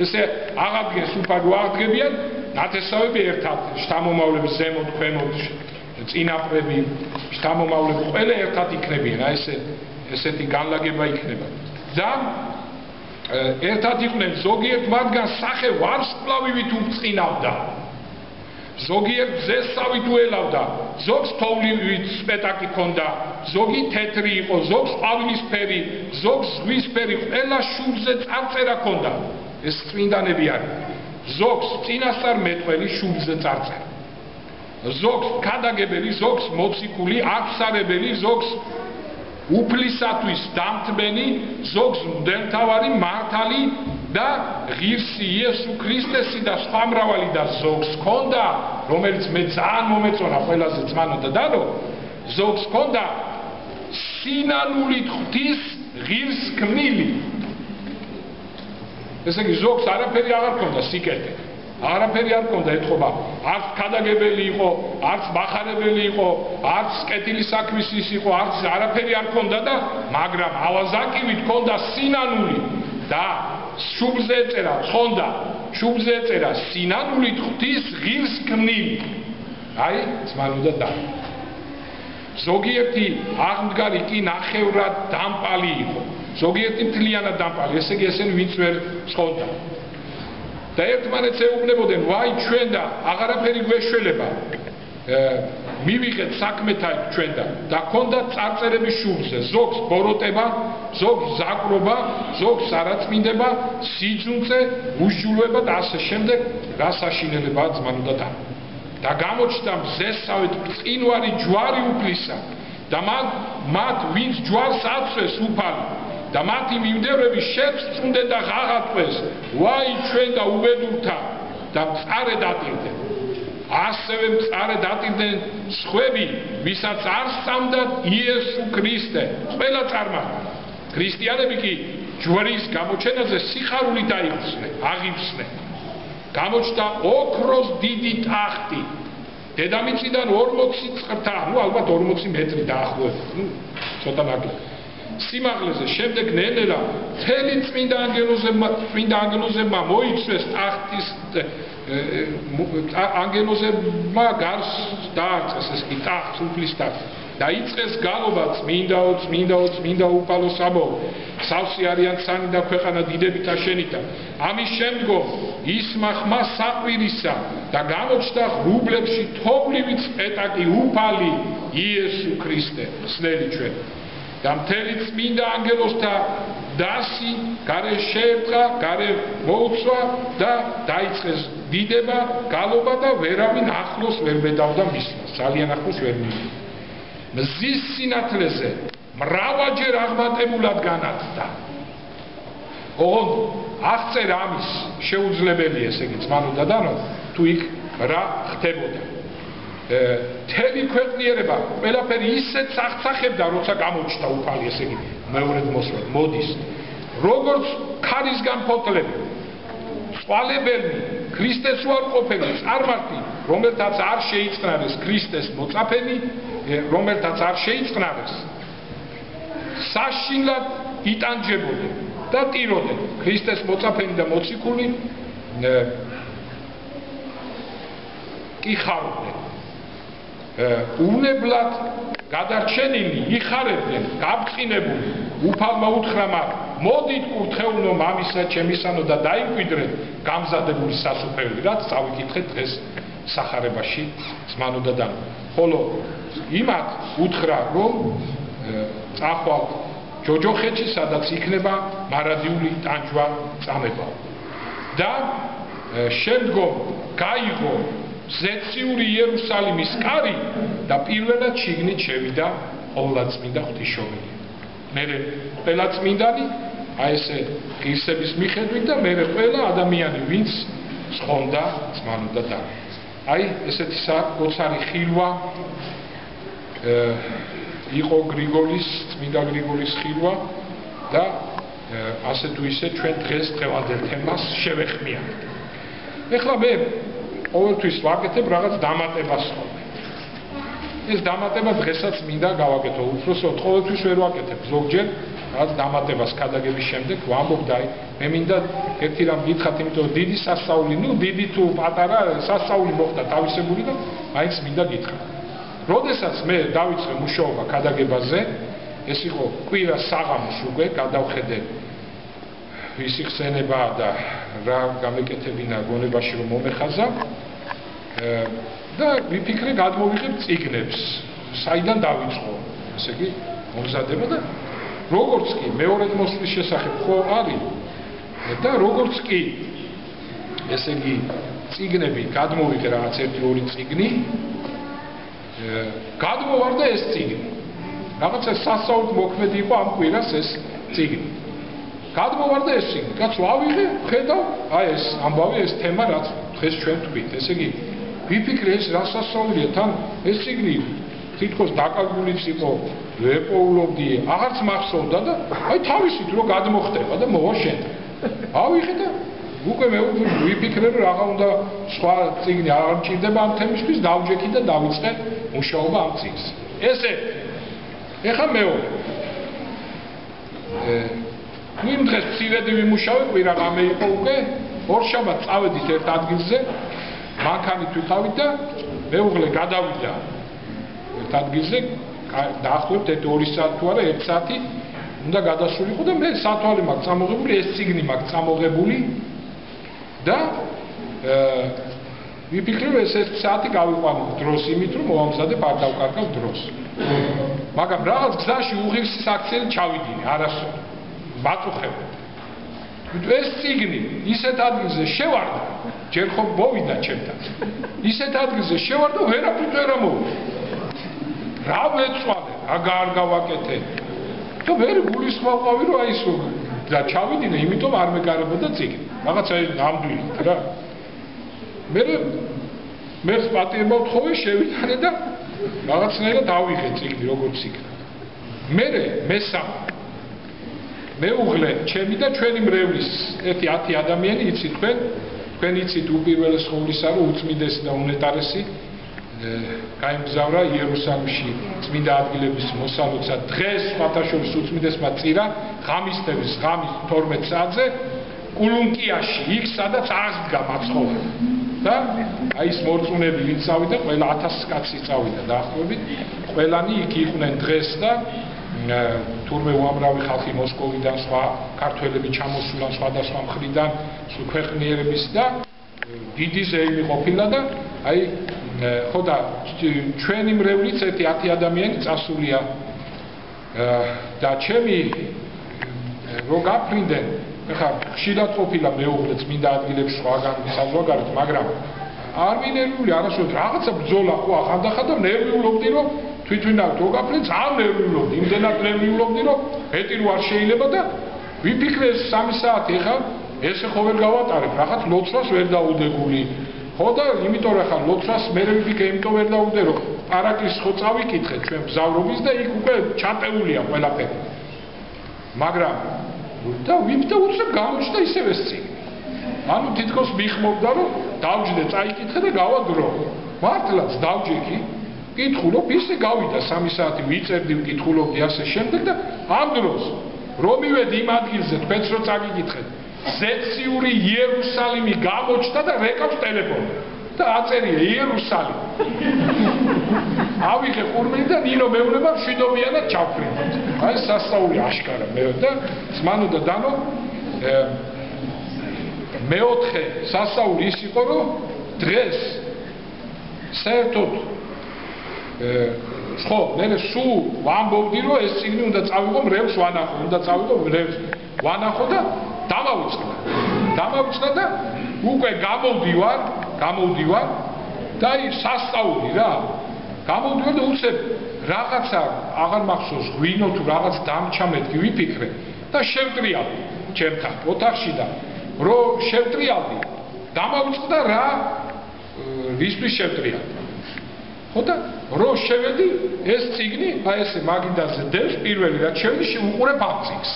ესე აღადგენს უფალო აღდგებიან ნათესავები ერთად შთამომავლები ზემოთ ქვემოთ წინაპრები შთამომავლები ყველა ერთად იქნებიან აი ესეთი განლაგება იქნება და ერთად იყვნენ ზოგიერთ მათგანს სახე ვარსკვლავივით უწყინავდა ზოგიერთ ზესავით უელავდა ზოგს თოვლივით სპეტაკი ჰქონდა ზოგი თეთრი იყო ზოგს ყვავილისფერი ზოგს ზღვისფერი ყველა შუბლზე წარწერა ჰქონდა ეს წმინდანები არის ზოგს წინასწარ მეტყველი შუბლზე წარწერა ზოგს ქადაგებელი ზოგს მოციქული აღსარებელი ზოგს უფლისათვის დამთმენი ზოგს მდელმთავარი მართალი და ღირსი იესო ქრისტესი და სხვა მრავალი და ზოგს ჰქონდა რომელიც მე ძალიან მომეწონა ყველაზე ძმანოდა დანო ზოგს ჰქონდა სინანულით ღვთის ღირსქმნილი ესე იგი ზოგს არაფერი აღარ ჰქონდა სიკეთე არაფერი არ ჰქონდა ეთქობა არც ქადაგებელი იყო არც מחარებელი იყო არც კეთილი საქმის ის იყო არც არაფერი არ ჰქონდა და მაგრამ ავაზაკივით ჰქონდა სინანული და შუბლზე ეწერა ცხონდა შუბლზე ეწერა სინანულით ღვთის ღირსქმნილი აი ძმანოდა და ზოგიერთი აღმდგარი კი ნახევრად დამპალი იყო ზოგიერთი მთლიანად დამპალი ესე იგი ესენი ვინც ვერ ცხონდა და ერთმანეთს ეუბნებოდნენ ვაი ჩვენ და აღარაფერი გვეშველება მივიღეთ საქმეთა ჩვენ და ქონდა წარწერები შუბლზე ზოგს ბოროტება ზოგს ზაკრობა ზოგს არაწმინდება სიძუნწე უშჯულოება და ასე შემდეგ რა საშინელებაა ძმანოდა და გამოჩნდა მზესავით წინვარი ჯვარი უფლისა და მათ ვინც ჯვარს აცვეს უფალი და მათი მიმდევრები შეწუნდნენ და ღაღატყვეს ვაი ჩვენ და უბედურთა და მწარე დატირდნენ ასევე მწარე დატირდნენ სხვები ვისაც არ სწამდათ იესო ქრისტე ყველა წარმართი ქრისტიანები კი ჯვრის გამოჩენაზე სიხარულით აღივსნენ გამოჩნდა ოქროს დიდი ტახტი დედამიწიდან 40 წრთა ალბათ 40 მეტრი დაახლოებით ცოტა ნაკლები სიმაღლეზე შემდეგ ნელ-ნელა მთელი წმინდა ანგელოზებმა მოიცვეს ტახტის ანგელოზებმა გარს დაარწეს ეს კი ტახტს უფლის ტახტს დაიწყეს გალობა წმინდა უფალო საბოლოო სავსე არიან ცანი და ქვეყანა დიდებით აშენითა ამის შემდგომ ისმა ხმა საყვირისა და გამოჩნდა ღრუბლებში თოვლივით სპეტაკი უფალი იესო ქრისტე ხსნელი ჩვენ და მთელი წმინდა ანგელოზთა დასი გარე შეერწყა გარე მოუცვა და დაიწყეს დიდება გალობა და ვერავინ ახლოს ვერ მედავდა მისვლას ძალიან ახლოს ვერ მივიდა მზის სინათლეზე მრავალჯერ აღმატებულად განათდა ოღონდ აღწერა ამის შეუძლებელია, ესე იგი ძმანოდადანო, თუ იქ რა ხდებოდა. მთელი ქვეყნიერება ყველაფერი ისეთ სახსახებდა, როცა გამოჩნდა უფალი, ესე იგი მეორედ მოსვლა მოდის, როგორც ქარისგან ფოთლები, წყვალებელნი, ქრისტეს უარყოფენი წარმართი, რომელთაც არ შეიწყნარეს ქრისტეს მოწაფენი, რომელთაც არ შეიწყნარეს, საშინლად იტანჯებოდნენ და ტიროდნენ ქრისტეს მოწაფენი და მოციქული კი ხარობდნენ. უნებლად გადარჩენილი იხარებდნენ, გაბწყინებული, უფალმა უთხრა მათ, მოდით კურთხეულო მამისა ჩემისანო და დაიმკვიდრე გამზადებული სასუფეველი, რაც წავიკითხეთ დღეს სახარებაში ძმანოდადანო. ხოლო იმათ უთხრა, რომ წახვალ ჯოჯოხეთში, სადაც იქნება მარადიული ტანჯვა წამება. და შემდგომ გაიღო ზეციური იერუსალიმის კარი და პირველად შიგნით შევიდა ყოვლადწმინდა ღვთისმშობელი. მერე ყველა წმინდანი, აი ესე ღირსების მიხედვით და მერე ყველა ადამიანი, ვინც სხონდა ძმანოდადანო. აი ესეთი ოცარი ხილვა იყო გრიგოლის, წმინდა გრიგოლის ხილვა და ასე თუ ისე ჩვენ დღეს დღევანდელ თემას შევეხმიანებთ. ეხლა მე ყოველთვის ვაკეთებ რაღაც დამატებას ხოლმე. ეს დამატება დღესაც მინდა გავაკეთო, უпросто ყოველთვის ვერ ვაკეთებ, ზოგჯერ რაღაც დამატებას ქადაგების შემდეგ ვამბობ და მე მინდა ერთი რამ გითხრათ, იმიტომ რომ დიდი სასწაული, დიდი თუ პატარა სასწაული მოხდა თავისებული და მაინც მინდა გითხრათ. როდესაც მე დავიწყე მუშაობა ქადაგებაზე, ეს იყო კვირა საღამოს უკვე გადავხედე ვისი ხსენება და რა გამეკეთებინა გონებაში რომ მომეხაზა და ვიფიქრე გადმოვიღებ წიგნებს, საიდან დავიწყო, ესე იგი მომზადება და როგორც კი მეორედ მოსვლის შესახებ ხო არის და როგორც კი ესე იგი წიგნები გადმოვიღე რაღაც 1-2 წიგნი გადმოვარდა ეს წიგნი. რაღაცა სასწაულით მოქმედი იყო ამ კვირას ეს წიგნი. გადმოვარდა ეს წიგნი. კაც ვავიღე, ხედავ, აი ეს ამბავი, ეს თემა რაც დღეს ჩვენ თქვით. ესე იგი ვიფიქრე ეს რა სასწაულია თან ეს წიგნი თითქოს დაკარგულიც იყო, ვეპოულობდი, აღარც მახსოვდა და აი თავისით რო გადმოხდება და მოვაშენე. ავიღე და უკვე მე ვიფიქრე რომ რაღა უნდა სხვა წიგნი არ მჭირდება ამ თემისთვის, დავჯექი და დავიწყე მუშაობა ამ წიგნს. ესე ეხა მეორე იმ დღეს მცირედი ვიმუშავე, კვირა რამე იყო უკვე, ორშაბათს წავედით ერთ ადგილზე, მანქანით ვიყავით და მეუღლე გადავიდა ერთ ადგილზე, დაახლოებით 2 საათი თუ არა 1 საათი უნდა გადასულიყო და მე სათვალე მაქვს წამოღებული, ეს წიგნი მაქვს წამოღებული და ვიფიქრე რომ ეს 1 საათი გავიყვანო დროს იმით რომ მოვამზადებ არ დავკარგავ დროს. მაგრამ რაღაც გზაში უღირსი საქციელი ჩავიდინე, არასოდეს მაწუხებო. ეს წიგნი ისეთ ადგილზე შევარდა, ჯერ ხო მოვიდა ჩემთან. ისეთ ადგილზე შევარდა, ვერაფრით ვერ ამოვიდა. რა ვეწვალე, აღარ გავაკეთე. და ვერ გულისხმობავი რომ აი ისო და ჩავიდინე, იმიტომ არ მეკარებოდა წიგნი. რაღაცა ნამდვილად რა. მე პატიება ვთხოვე შევიდანე და რაღაცნაირად დავიღე წიგნი როგორც იქნა. მესამე მეუღლე ჩემი და ჩვენი მრევლის ერთი 10 ადამიანი იცით თქვენ იცით უპირველეს ყოვლისა რომ უწმინდესი და უნეტარესი გაიმგზავრა იერუსალიმში წმინდა ადგილების მოსალოცა დღეს სხვათაშორის უწმინდესმა წირა ღამის 12 საათზე კულუნკიაში იქ სადაც აღდგა მაცხოვრი და აი ეს მორწმუნეები ვინც წავიდა ყველა 1000 კაცი წავიდა დაახლოებით ყველანი იქ იყვნენ დღეს და თურმე უამრავი ხალხი მოსკოვიდან სხვა ქართველები ჩამოსულან სხვადასხვა მხრიდან ქვეყნიერების და დიდი ზეიმი ყოფილა და აი ხო და ჩვენი მრევლიც ერთი 10 ადამიანი წასულია და ჩემი რო გაფრინდნენ ხა ხშირად ყოფილა მეუღლე წმინდა ადგილებში სხვაგან საზღვარგარეთ მაგრამ არ მინერვული არასოდეს რაღაცა ბრძოლა ხო ახანდახა და ნერვიულობდი რომ თვითონავ თუ გაფრინდ ძალიან ნერვიულობდი იმდენად ნერვიულობდი რომ მეტი რო არ შეიძლება და ვიფიქრე 3 საათი ხა ესე ხო ვერ გავატარებ, რაღაც ლოცვას ვერ დაუდეგული. ხო და იმიტომ რომ ხა ლოცვას მე ვიფიქრე, იმიტომ ვერ დაუდე რომ პარაკლის ხო წავიკითხე ჩვენ ბზავრობის და იქ უკვე ჩატეულია ყველაფერი. მაგრამ და ვიფიქრე უცებ გამოჩნდა ისევე წიგნი. ანუ თითქოს მიხმობდა რომ დავჯდე, წაიკითხე და გავაგრო. მართლაც დავჯექი, კითხულობ, ისე გავიდა 3 საათი ვიწერდი, ვკითხულობდი ასე შემდეგ და ამ დროს რომ მივედი იმ ადგილზე, თქვენც რო წაგიკითხეთ, ზეციური იერუსალიმი გამოჩნდა და რეკავს ტელეფონი და აწერია იერუსალიმი. ავიღე ყურმელი და ნინო მეუნება მშვიდობიანად ჩავფრინდით. აი სასწაული აშკარა მე და ზმანო და დანო მეოთხე სასწაული ის იყო რომ დღეს საერთოდ ხო, მე სულ ვამბობდი რომ ეს წიგნი უნდა წავიღო რევს ვანახო, უნდა წავიღო რევს ვანახო და დამავიწყდა და უკვე გამოვდივარ და აი სასწაული რა გამოვდივარ და უცებ რაღაცა აღარ მახსოვს ღვინო თუ რაღაც დამჩა მეთქი ვიფიქრე და შევტრიალდი ჩემთან ოთახში და რო შევტრიალდი დამავიწყდა რა ვისთვის შევტრიალდი ხო და რო შევედი ეს წიგნი აი ესე მაგიდაზე დევს პირველი რაც შევედი უყურებ ამ წიგნს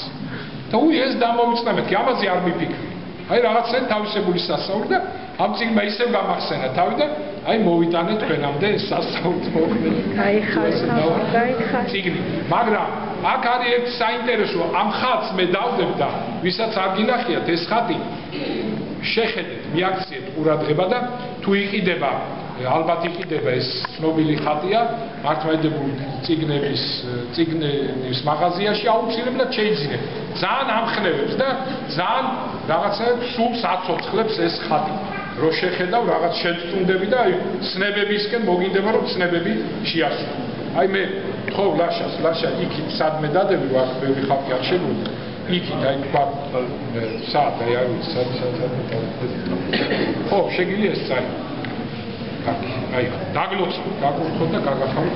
და ეს დამოვიწყდა მეთქი ამაზე არ მიფიქრი აი რაღაცა თავისებული სასწაული და ამ წიგნმა ისევ გამახსენა თავი და აი მოვიტანე თქვენამდე სასწაულს მოხდეთ აი ხარ წიგნი მაგრამ აქ არის ერთი საინტერესო ამ ხატს მე დავდებ და ვისაც არ გინახიათ ეს ხატი შეხედეთ მიაქციეთ ყურადღება და თუ იყიდება ალბათ იყიდება ეს ცნობილი ხატია მართლმადიდებელი წიგნების მაღაზიაში აუცილებლად შეიძლება ძალიან ამხნევებს და ძალიან რაღაცა სულს აცოცხლებს ეს ხატი რო შეხედავ რაღაც შეწუნდები და აი ცნებებისკენ მოგინდება რომ ცნებები შეასრულო აი მე ხო ლაშა იქით სადმე დადები აქ ბევრი ხალხი არ შეგვიძლია იქით აი თქვა საათ აი არ ვიცი საათ ხო შეგიძლია ეს წაი აი დაგლოცო გაკურთხოთ და გაგახავთ